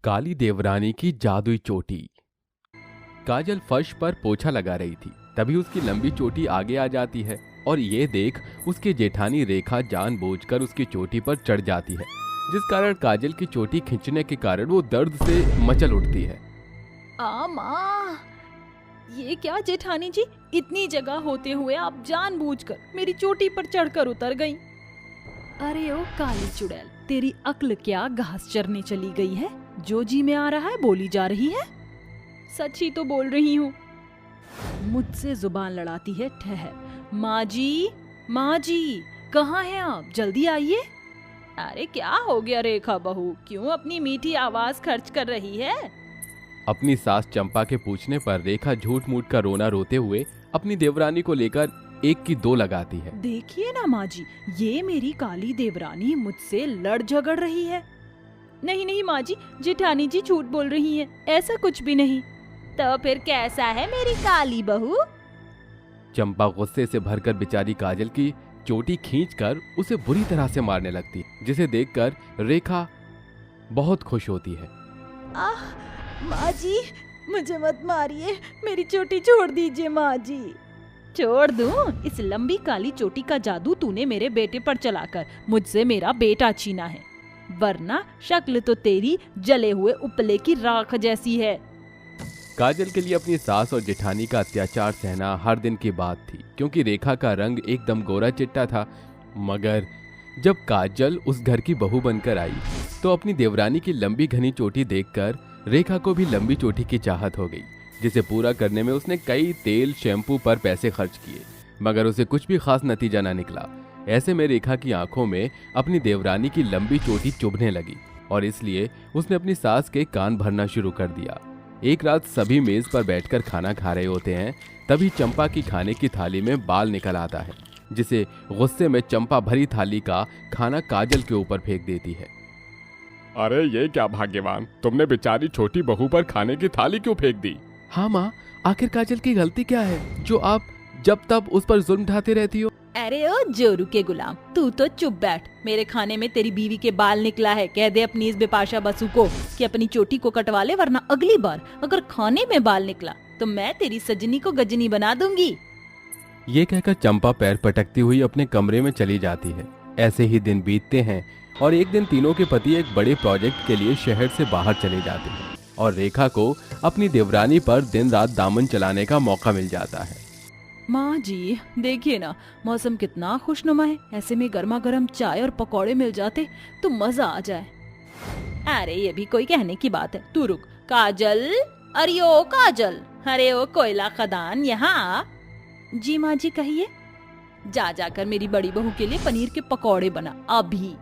काली देवरानी की जादुई चोटी। काजल फर्श पर पोछा लगा रही थी, तभी उसकी लंबी चोटी आगे आ जाती है और ये देख उसकी जेठानी रेखा जानबूझकर उसकी चोटी पर चढ़ जाती है, जिस कारण काजल की चोटी खींचने के कारण वो दर्द से मचल उठती है। माँ, ये क्या जेठानी जी, इतनी जगह होते हुए आप जानबूझकर मेरी चोटी पर चढ़कर उतर गईं। अरे ओ काली चुड़ैल, तेरी अक्ल क्या घास चरने चली गई है? जो जी में आ रहा है बोली जा रही है। सच ही तो बोल रही हूँ। मुझसे जुबान लड़ाती है। ठहर। माँ जी, कहाँ हैं आप? जल्दी आइए। अरे क्या हो गया रेखा बहू, क्यों अपनी मीठी आवाज खर्च कर रही है? अपनी सास चंपा के पूछने पर रेखा झूठ मूठ का रोना रोते हुए अपनी देवरानी को लेकर एक की दो लगाती है। देखिए ना माँ जी, ये मेरी काली देवरानी मुझसे लड़ झगड़ रही है। नहीं माँ जी, जेठानी जी झूठ बोल रही हैं, ऐसा कुछ भी नहीं। तो फिर कैसा है मेरी काली बहू? चंपा गुस्से से भरकर बेचारी काजल की चोटी खींचकर उसे बुरी तरह से मारने लगती है, जिसे देखकर रेखा बहुत खुश होती है। आह माँ जी, मुझे मत मारिए, मेरी चोटी छोड़ दीजिए माँ जी। छोड़ दूं? इस लंबी काली चोटी का जादू तूने मेरे बेटे पर चलाकर मुझसे मेरा बेटा छीना है, वरना शक्ल तो तेरी जले हुए उपले की राख जैसी है। काजल के लिए अपनी सास और जेठानी का अत्याचार सहना हर दिन की बात थी, क्योंकि रेखा का रंग एकदम गोरा चिट्टा था। मगर जब काजल उस घर की बहू बनकर आई तो अपनी देवरानी की लंबी घनी चोटी देखकर रेखा को भी लंबी चोटी की चाहत हो गई, जिसे पूरा करने में उसने कई तेल शैम्पू पर पैसे खर्च किए, मगर उसे कुछ भी खास नतीजा न निकला। ऐसे में रेखा की आंखों में अपनी देवरानी की लंबी चोटी चुभने लगी और इसलिए उसने अपनी सास के कान भरना शुरू कर दिया। एक रात सभी मेज पर बैठकर खाना खा रहे होते हैं, तभी चंपा की खाने की थाली में बाल निकल आता है, जिसे गुस्से में चंपा भरी थाली का खाना काजल के ऊपर फेंक देती है। अरे ये क्या भाग्यवान, तुमने बेचारी छोटी बहू पर खाने की थाली क्यों फेंक दी? हाँ माँ, आखिर काजल की गलती क्या है जो आप जब तब उस पर जुल्म ढाते रहती हो? अरे ओ जोरू के गुलाम, तू तो चुप बैठ। मेरे खाने में तेरी बीवी के बाल निकला है। कह दे अपनी इस बेपाशा बसु को कि अपनी चोटी को कटवा ले, वरना अगली बार अगर खाने में बाल निकला तो मैं तेरी सजनी को गजनी बना दूंगी। ये कहकर चंपा पैर पटकती हुई अपने कमरे में चली जाती है। ऐसे ही दिन बीतते हैं और एक दिन तीनों के पति एक बड़े प्रोजेक्ट के लिए शहर से बाहर चले जाते हैं और रेखा को अपनी देवरानी पर दिन रात दामन चलाने का मौका मिल जाता है। माँ जी, देखिए ना, मौसम कितना खुशनुमा है। ऐसे में गर्मा गर्म चाय और पकौड़े मिल जाते तो मजा आ जाए। अरे ये भी कोई कहने की बात है। तू रुक। काजल, अरे ओ काजल, अरे ओ कोयला खदान, यहाँ। जी माँ जी, कहिए। जाकर मेरी बड़ी बहू के लिए पनीर के पकौड़े बना अभी।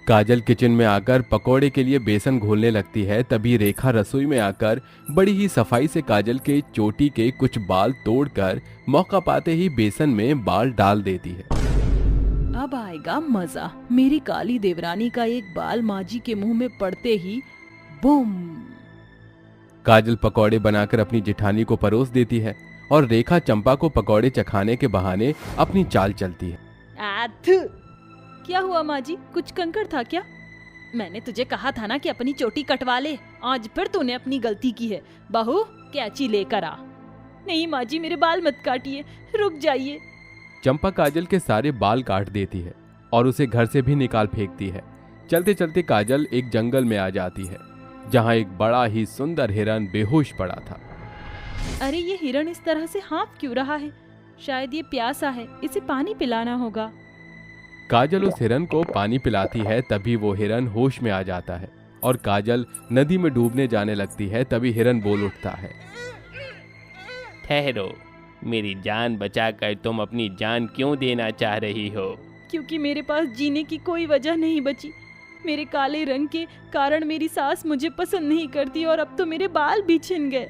काजल किचन में आकर पकोड़े के लिए बेसन घोलने लगती है, तभी रेखा रसोई में आकर बड़ी ही सफाई से काजल के चोटी के कुछ बाल तोड़कर मौका पाते ही बेसन में बाल डाल देती है। अब आएगा मजा। मेरी काली देवरानी का एक बाल माँ जी के मुंह में पड़ते ही बूम। काजल पकोड़े बनाकर अपनी जेठानी को परोस देती है और रेखा चंपा को पकोड़े चखाने के बहाने अपनी चाल चलती है। क्या हुआ माँ जी, कुछ कंकड़ था क्या? मैंने तुझे कहा था ना कि अपनी चोटी कटवा ले। आज फिर तूने अपनी गलती की है। बहू, कैंची लेकर आ। नहीं माँ जी, मेरे बाल मत काटिए, रुक जाइए। चंपा काजल के सारे बाल काट देती है और उसे घर से भी निकाल फेंकती है। चलते चलते काजल एक जंगल में आ जाती है, जहाँ एक बड़ा ही सुंदर हिरन बेहोश पड़ा था। अरे ये हिरन इस तरह से हाँफ क्यों रहा है? शायद ये प्यासा है, इसे पानी पिलाना होगा। काजल उस हिरन को पानी पिलाती है, तभी वो हिरन होश में आ जाता है और काजल नदी में डूबने जाने लगती है। तभी हिरन बोल उठता है, ठहरो, मेरी जान बचाकर तुम अपनी जान क्यों देना चाह रही हो? क्योंकि मेरे पास जीने की कोई वजह नहीं बची। मेरे काले रंग के कारण मेरी सास मुझे पसंद नहीं करती और अब तो मेरे बाल भी छिन गए।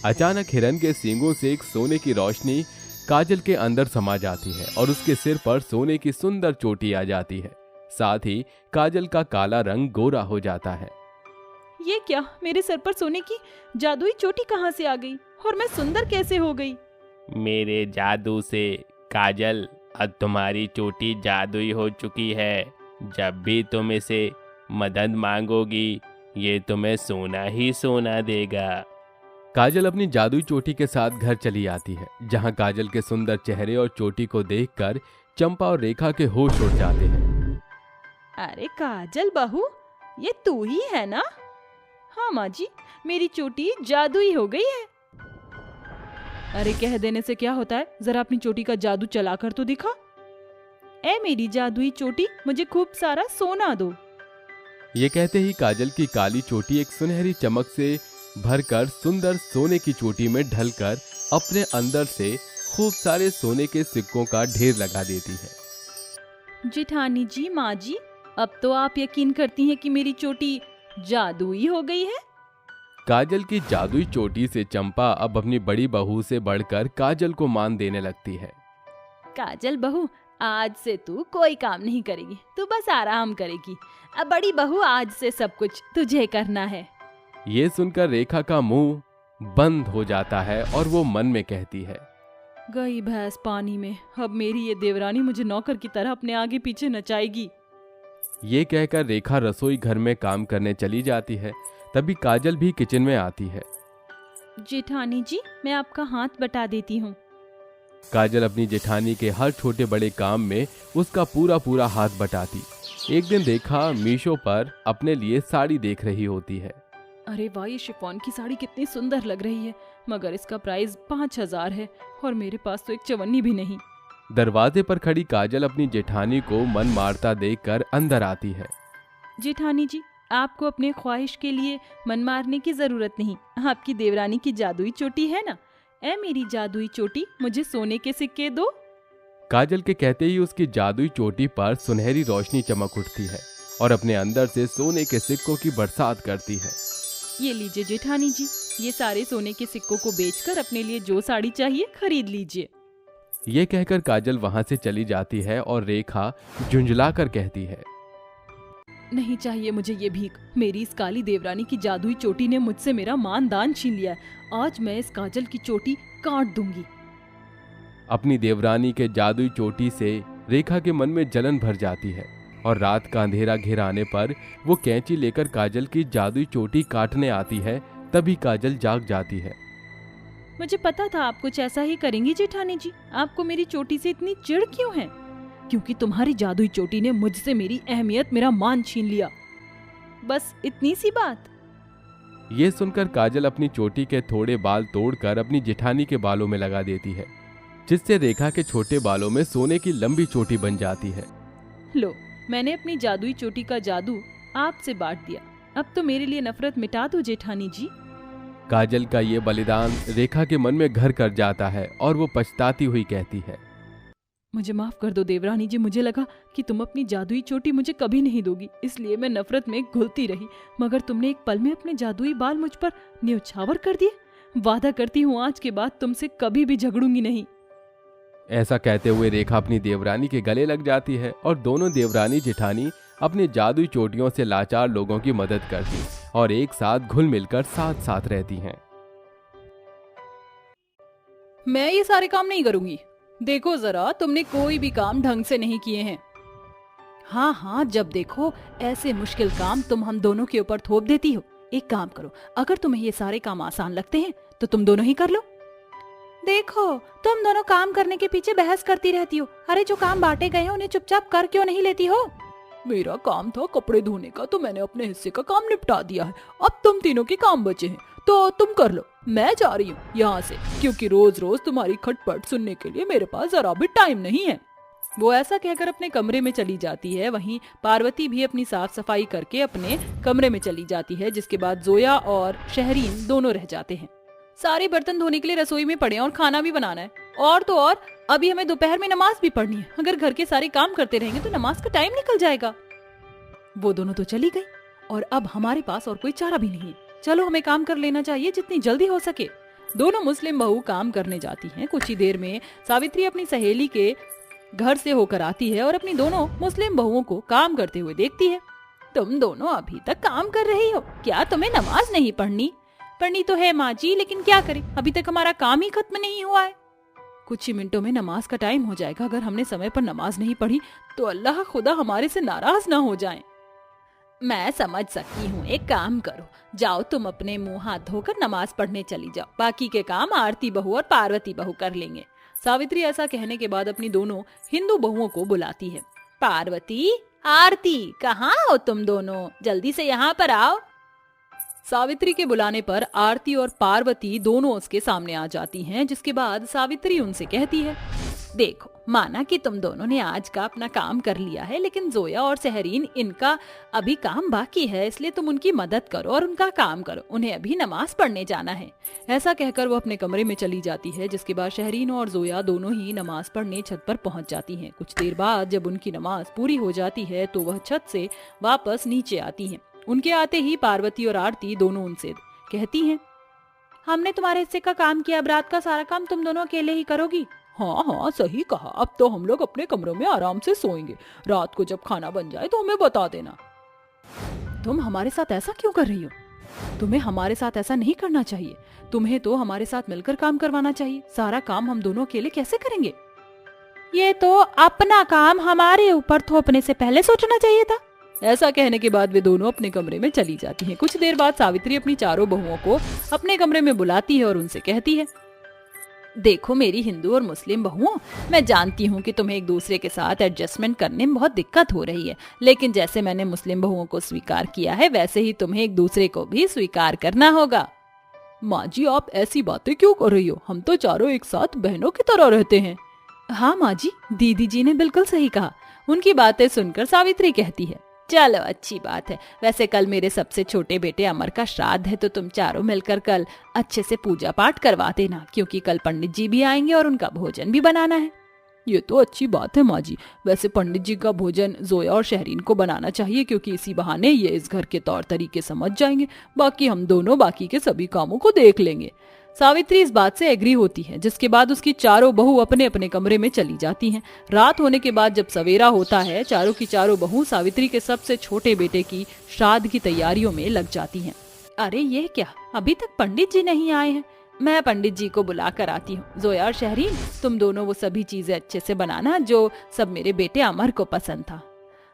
अचानक हिरन के सींगों से एक सोने की रोशनी काजल के अंदर समा जाती है और उसके सिर पर सोने की सुंदर चोटी आ जाती है। साथ ही काजल का काला रंग गोरा हो जाता है। ये क्या, मेरे सर पर सोने की जादुई चोटी कहाँ से आ गई और मैं सुंदर कैसे हो गई? मेरे जादू से काजल, अब तुम्हारी चोटी जादुई हो चुकी है। जब भी तुम इसे मदद मांगोगी ये तुम्हें सोना ही सोना देगा। काजल अपनी जादुई चोटी के साथ घर चली आती है, जहां काजल के सुंदर चेहरे और चोटी को देखकर चंपा और रेखा के होश उड़ जाते हैं। अरे काजल बहू, ये तू ही है ना? हाँ माँ जी, मेरी चोटी जादुई हो गई है। अरे कह देने से क्या होता है, जरा अपनी चोटी का जादू चला कर तो दिखा। ए मेरी जादुई चोटी, मुझे खूब सारा सोना दो। ये कहते ही काजल की काली चोटी एक सुनहरी चमक से भरकर सुंदर सोने की चोटी में ढलकर अपने अंदर से खूब सारे सोने के सिक्कों का ढेर लगा देती है। जेठानी जी, माँ जी, अब तो आप यकीन करती हैं कि मेरी चोटी जादुई हो गई है। काजल की जादुई चोटी से चंपा अब अपनी बड़ी बहू से बढ़कर काजल को मान देने लगती है। काजल बहू, आज से तू कोई काम नहीं करेगी, तू बस आराम करेगी। अब बड़ी बहू, आज से सब कुछ तुझे करना है। ये सुनकर रेखा का मुंह बंद हो जाता है और वो मन में कहती है, गई भैंस पानी में, अब मेरी ये देवरानी मुझे नौकर की तरह अपने आगे पीछे नचाएगी। ये कहकर रेखा रसोई घर में काम करने चली जाती है। तभी काजल भी किचन में आती है। जेठानी जी, मैं आपका हाथ बटा देती हूँ। काजल अपनी जेठानी के हर छोटे बड़े काम में उसका पूरा पूरा हाथ बटाती। एक दिन रेखा मीशो पर अपने लिए साड़ी देख रही होती है। अरे वाह, ये शिफॉन की साड़ी कितनी सुंदर लग रही है, मगर इसका प्राइस 5000 है और मेरे पास तो एक चवन्नी भी नहीं। दरवाजे पर खड़ी काजल अपनी जेठानी को मन मारता देखकर अंदर आती है। जेठानी जी, आपको अपने ख्वाहिश के लिए मन मारने की जरूरत नहीं। आपकी देवरानी की जादुई चोटी है ना। ए मेरी जादुई चोटी, मुझे सोने के सिक्के दो। काजल के कहते ही उसकी जादुई चोटी पर सुनहरी रोशनी चमक उठती है और अपने अंदर से सोने के सिक्कों की बरसात करती है। ये लीजिए जेठानी जी, ये सारे सोने के सिक्कों को बेचकर अपने लिए जो साड़ी चाहिए खरीद लीजिए। ये कहकर काजल वहां से चली जाती है और रेखा झुंझलाकर कहती है, नहीं चाहिए मुझे ये भीख। मेरी इस काली देवरानी की जादुई चोटी ने मुझसे मेरा मान दान छीन लिया है। आज मैं इस काजल की चोटी काट दूंगी। अपनी देवरानी के जादुई चोटी से रेखा के मन में जलन भर जाती है और रात का अंधेरा घिर आने पर वो कैंची लेकर काजल की जादुई चोटी काटने आती है। तभी काजल जाग जाती है। मुझे पता था आप कुछ ऐसा ही करेंगी जेठानी जी। आपको मेरी चोटी से इतनी चिढ़ क्यों है? क्योंकि तुम्हारी जादुई चोटी ने मुझसे मेरी अहमियत, मेरा मान छीन लिया। बस इतनी सी बात। ये सुनकर काजल अपनी चोटी के थोड़े बाल तोड़कर अपनी जेठानी के बालों में लगा देती है, जिससे रेखा के छोटे बालों में सोने की लंबी चोटी बन जाती है। लो, मैंने अपनी जादुई चोटी का जादू आपसे बांट दिया। अब तो मेरे लिए नफरत मिटा दो जेठानी जी। काजल का ये बलिदान रेखा के मन में घर कर जाता है और वो पछताती हुई कहती है, मुझे माफ कर दो देवरानी जी। मुझे लगा कि तुम अपनी जादुई चोटी मुझे कभी नहीं दोगी, इसलिए मैं नफरत में घुलती रही। मगर तुमने एक पल में अपने जादुई बाल मुझ पर न्यौछावर कर दिए। वादा करती हूँ आज के बाद तुमसे कभी भी झगड़ूंगी नहीं। ऐसा कहते हुए रेखा अपनी देवरानी के गले लग जाती है और दोनों देवरानी जेठानी अपनी जादुई चोटियों से लाचार लोगों की मदद करती और एक साथ घुल मिलकर साथ साथ रहती हैं। मैं ये सारे काम नहीं करूंगी। देखो जरा, तुमने कोई भी काम ढंग से नहीं किए हैं। हाँ हाँ, जब देखो ऐसे मुश्किल काम तुम हम दोनों के ऊपर थोप देती हो। एक काम करो, अगर तुम्हें ये सारे काम आसान लगते हैं तो तुम दोनों ही कर लो। देखो, तुम दोनों काम करने के पीछे बहस करती रहती हो। अरे जो काम बांटे गए हैं उन्हें चुपचाप कर क्यों नहीं लेती हो? मेरा काम था कपड़े धोने का, तो मैंने अपने हिस्से का काम निपटा दिया है। अब तुम तीनों के काम बचे हैं तो तुम कर लो। मैं जा रही हूँ यहाँ से, क्योंकि रोज रोज तुम्हारी खटपट सुनने के लिए मेरे पास जरा भी टाइम नहीं है। वो ऐसा कहकर अपने कमरे में चली जाती है। वहीं पार्वती भी अपनी साफ सफाई करके अपने कमरे में चली जाती है, जिसके बाद जोया और शहरीन दोनों रह जाते हैं। सारे बर्तन धोने के लिए रसोई में पड़े हैं और खाना भी बनाना है। और तो और अभी हमें दोपहर में नमाज भी पढ़नी है। अगर घर के सारे काम करते रहेंगे तो नमाज का टाइम निकल जाएगा। वो दोनों तो चली गई और अब हमारे पास और कोई चारा भी नहीं है। चलो हमें काम कर लेना चाहिए जितनी जल्दी हो सके। दोनों मुस्लिम बहू काम करने जाती हैं। कुछ ही देर में सावित्री अपनी सहेली के घर से होकर आती है और अपनी दोनों मुस्लिम बहुओं को काम करते हुए देखती है। तुम दोनों अभी तक काम कर रही हो, क्या तुम्हें नमाज नहीं पढ़नी? पढ़नी तो है माँ जी, लेकिन क्या करें, अभी तक हमारा काम ही खत्म नहीं हुआ है। कुछ ही मिनटों में नमाज का टाइम हो जाएगा। अगर हमने समय पर नमाज नहीं पढ़ी तो अल्लाह खुदा हमारे से नाराज ना हो जाए। मैं समझ सकती हूँ, एक काम करो, जाओ तुम अपने मुंह हाथ धोकर नमाज पढ़ने चली जाओ, बाकी के काम आरती बहू और पार्वती बहू कर लेंगे। सावित्री ऐसा कहने के बाद अपनी दोनों हिंदू बहुओं को बुलाती है। पार्वती, आरती, कहाँ हो तुम दोनों, जल्दी से यहाँ पर आओ। सावित्री के बुलाने पर आरती और पार्वती दोनों उसके सामने आ जाती हैं, जिसके बाद सावित्री उनसे कहती है, देखो माना कि तुम दोनों ने आज का अपना काम कर लिया है, लेकिन जोया और सहरीन इनका अभी काम बाकी है, इसलिए तुम उनकी मदद करो और उनका काम करो, उन्हें अभी नमाज पढ़ने जाना है। ऐसा कहकर वो अपने कमरे में चली जाती है, जिसके बाद सहरीन और जोया दोनों ही नमाज पढ़ने छत पर पहुंच जाती हैं। कुछ देर बाद जब उनकी नमाज पूरी हो जाती है तो वह छत से वापस नीचे आती हैं। उनके आते ही पार्वती और आरती दोनों उनसे कहती हैं, हमने तुम्हारे हिस्से का काम किया, अब रात का सारा काम तुम दोनों अकेले ही करोगी। हाँ हाँ सही कहा, अब तो हम लोग अपने कमरों में आराम से सोएंगे, रात को जब खाना बन जाए तो हमें बता देना। तुम हमारे साथ ऐसा क्यों कर रही हो? तुम्हें हमारे साथ ऐसा नहीं करना चाहिए, तुम्हें तो हमारे साथ मिलकर काम करवाना चाहिए, सारा काम हम दोनों अकेले कैसे करेंगे? ये तो अपना काम हमारे ऊपर थोपने से पहले सोचना चाहिए था। ऐसा कहने के बाद वे दोनों अपने कमरे में चली जाती हैं। कुछ देर बाद सावित्री अपनी चारों बहुओं को अपने कमरे में बुलाती है और उनसे कहती है, देखो मेरी हिंदू और मुस्लिम बहुओं, मैं जानती हूँ कि तुम्हें एक दूसरे के साथ एडजस्टमेंट करने में बहुत दिक्कत हो रही है, लेकिन जैसे मैंने मुस्लिम बहुओं को स्वीकार किया है वैसे ही तुम्हें एक दूसरे को भी स्वीकार करना होगा। माँ जी आप ऐसी बातें क्यों कर रही हो, हम तो चारों एक साथ बहनों की तरह रहते हैं। हाँ माँ जी, दीदी जी ने बिल्कुल सही कहा। उनकी बातें सुनकर सावित्री कहती है, चलो अच्छी बात है, वैसे कल मेरे सबसे छोटे बेटे अमर का श्राद्ध है, तो तुम चारों मिलकर कल अच्छे से पूजा पाठ करवा देना, क्योंकि कल पंडित जी भी आएंगे और उनका भोजन भी बनाना है। ये तो अच्छी बात है माँ जी, वैसे पंडित जी का भोजन जोया और शहरीन को बनाना चाहिए, क्योंकि इसी बहाने ये इस घर के तौर तरीके समझ जाएंगे, बाकी हम दोनों बाकी के सभी कामों को देख लेंगे। सावित्री इस बात से एग्री होती है, जिसके बाद उसकी चारों बहू अपने अपने कमरे में चली जाती हैं। रात होने के बाद जब सवेरा होता है, चारों की चारों बहू सावित्री के सबसे छोटे बेटे की श्राद्ध की तैयारियों में लग जाती हैं। अरे ये क्या, अभी तक पंडित जी नहीं आए हैं, मैं पंडित जी को बुला कर आती हूँ। जोया और शहरीन तुम दोनों वो सभी चीजें अच्छे से बनाना जो सब मेरे बेटे अमर को पसंद था।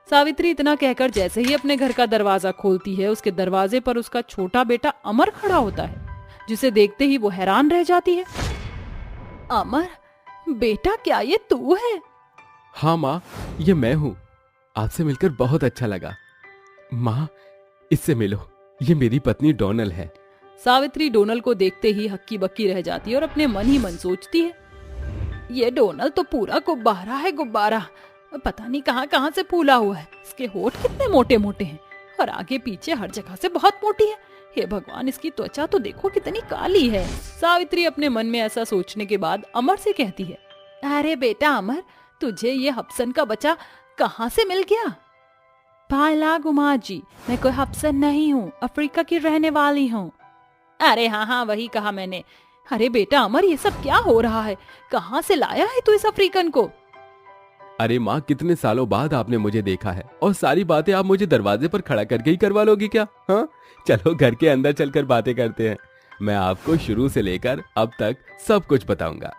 सावित्री इतना कहकर जैसे ही अपने घर का दरवाजा खोलती है, उसके दरवाजे पर उसका छोटा बेटा अमर खड़ा होता है, जिसे देखते ही वो हैरान रह जाती है। अमर बेटा, क्या ये तू है? हाँ माँ, ये मैं हूँ, आपसे मिलकर बहुत अच्छा लगा। माँ इससे मिलो, ये मेरी पत्नी डोनल है। सावित्री डोनल को देखते ही हक्की बक्की रह जाती है और अपने मन ही मन सोचती है, ये डोनल तो पूरा गुब्बारा है, गुब्बारा, पता नहीं कहाँ कहाँ से फूला हुआ है। इसके होठ कितने मोटे मोटे हैं और आगे पीछे हर जगह से बहुत मोटी है। हे भगवान, इसकी त्वचा तो देखो कितनी काली है। सावित्री अपने मन में ऐसा सोचने के बाद अमर से कहती है, अरे बेटा अमर, तुझे ये हब्सन का बच्चा कहाँ से मिल गया? भाला गुमा जी, मैं कोई हब्सन नहीं हूँ, अफ्रीका की रहने वाली हूँ। अरे हाँ हाँ वही कहा मैंने। अरे बेटा अमर, ये सब क्या हो रहा है, कहाँ से लाया है तू इस अफ्रीकन को? अरे माँ, कितने सालों बाद आपने मुझे देखा है और सारी बातें आप मुझे दरवाजे पर खड़ा करके ही करवा लोगी क्या? हाँ चलो घर के अंदर चलकर बातें करते हैं, मैं आपको शुरू से लेकर अब तक सब कुछ बताऊंगा।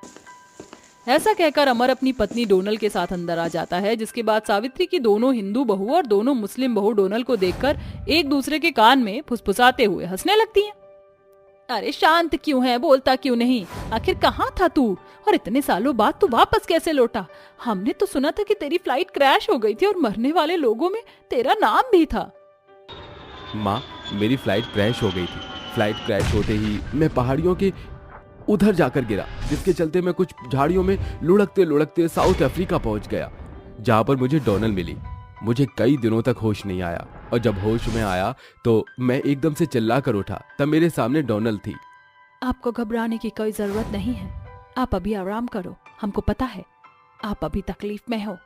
ऐसा कहकर अमर अपनी पत्नी डोनल के साथ अंदर आ जाता है, जिसके बाद सावित्री की दोनों हिंदू बहू और दोनों मुस्लिम बहू डोनल को देखकर एक दूसरे के कान में फुसफुसाते हुए हंसने लगती हैं। अरे शांत क्यों है, बोलता क्यों नहीं, आखिर कहाँ था तू और इतने सालों बाद तू वापस कैसे लौटा? हमने तो सुना था कि तेरी फ्लाइट क्रैश हो गई थी और मरने वाले लोगों में तेरा नाम भी था। माँ, मेरी फ्लाइट क्रैश हो गई थी। फ्लाइट क्रैश होते ही मैं पहाड़ियों के उधर जाकर गिरा, जिसके चलते मैं कुछ झाड़ियों में लुढ़कते लुढ़कते साउथ अफ्रीका पहुंच गया, जहां पर मुझे डोनल मिली। मुझे कई दिनों तक होश नहीं आया और जब होश में आया तो मैं एकदम से चिल्ला कर उठा, तब मेरे सामने डोनल थी। आपको घबराने की कोई जरूरत नहीं है, आप अभी आराम करो, हमको पता है आप अभी तकलीफ में हो।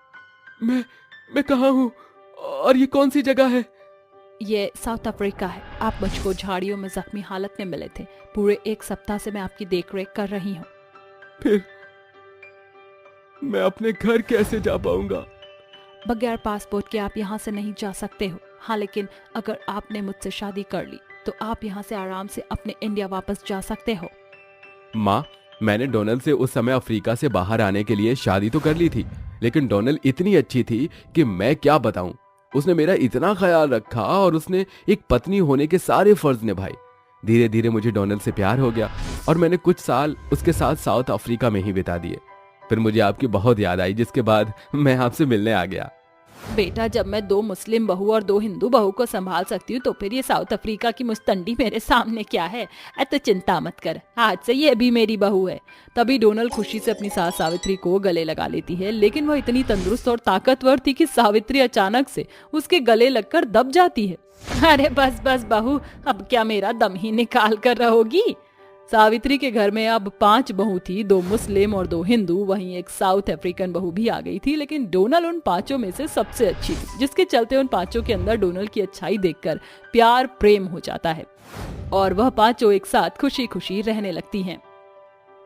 मैं कहाँ हूँ और ये कौन सी जगह है? ये साउथ अफ्रीका है। आप मुझको झाड़ियों में जख्मी हालत में मिले थे, पूरे 1 सप्ताह से मैं आपकी देखरेख कर रही हूँ। फिर मैं अपने घर कैसे जा पाऊंगा? बगैर पासपोर्ट के आप यहाँ से नहीं जा सकते हो। हाँ, लेकिन अगर आपने मुझसे शादी कर ली तो आप यहाँ से आराम से अपने इंडिया वापस जा सकते हो। माँ, मैंने डोनल से उस समय अफ्रीका से बाहर आने के लिए शादी तो कर ली थी, लेकिन डोनल इतनी अच्छी थी कि मैं क्या बताऊं। उसने मेरा इतना ख्याल रखा और उसने एक पत्नी होने के सारे फर्ज निभाए। धीरे धीरे मुझे डोनाल्ड से प्यार हो गया और मैंने कुछ साल उसके साथ साउथ अफ्रीका में ही बिता दिए। फिर मुझे आपकी बहुत याद आई, जिसके बाद मैं आपसे मिलने आ गया। बेटा, जब मैं 2 मुस्लिम बहू और 2 हिंदू बहू को संभाल सकती हूँ तो फिर ये साउथ अफ्रीका की मुस्तंडी मेरे सामने क्या है। तो चिंता मत कर, आज से ये भी मेरी बहू है। तभी डोनाल्ड खुशी से अपनी सास सावित्री को गले लगा लेती है, लेकिन वह इतनी तंदुरुस्त और ताकतवर थी कि सावित्री अचानक से उसके गले लगकर दब जाती है। अरे बस बस बहू, अब क्या मेरा दम ही निकाल कर रहोगी। सावित्री के घर में अब 5 बहू थी, 2 मुस्लिम और 2 हिंदू, वहीं एक साउथ अफ्रीकन बहू भी आ गई थी। लेकिन डोनाल्ड उन 5 में से सबसे अच्छी थी, जिसके चलते उन 5 के अंदर डोनाल्ड की अच्छाई देखकर प्यार प्रेम हो जाता है और वह 5 एक साथ खुशी खुशी रहने लगती हैं।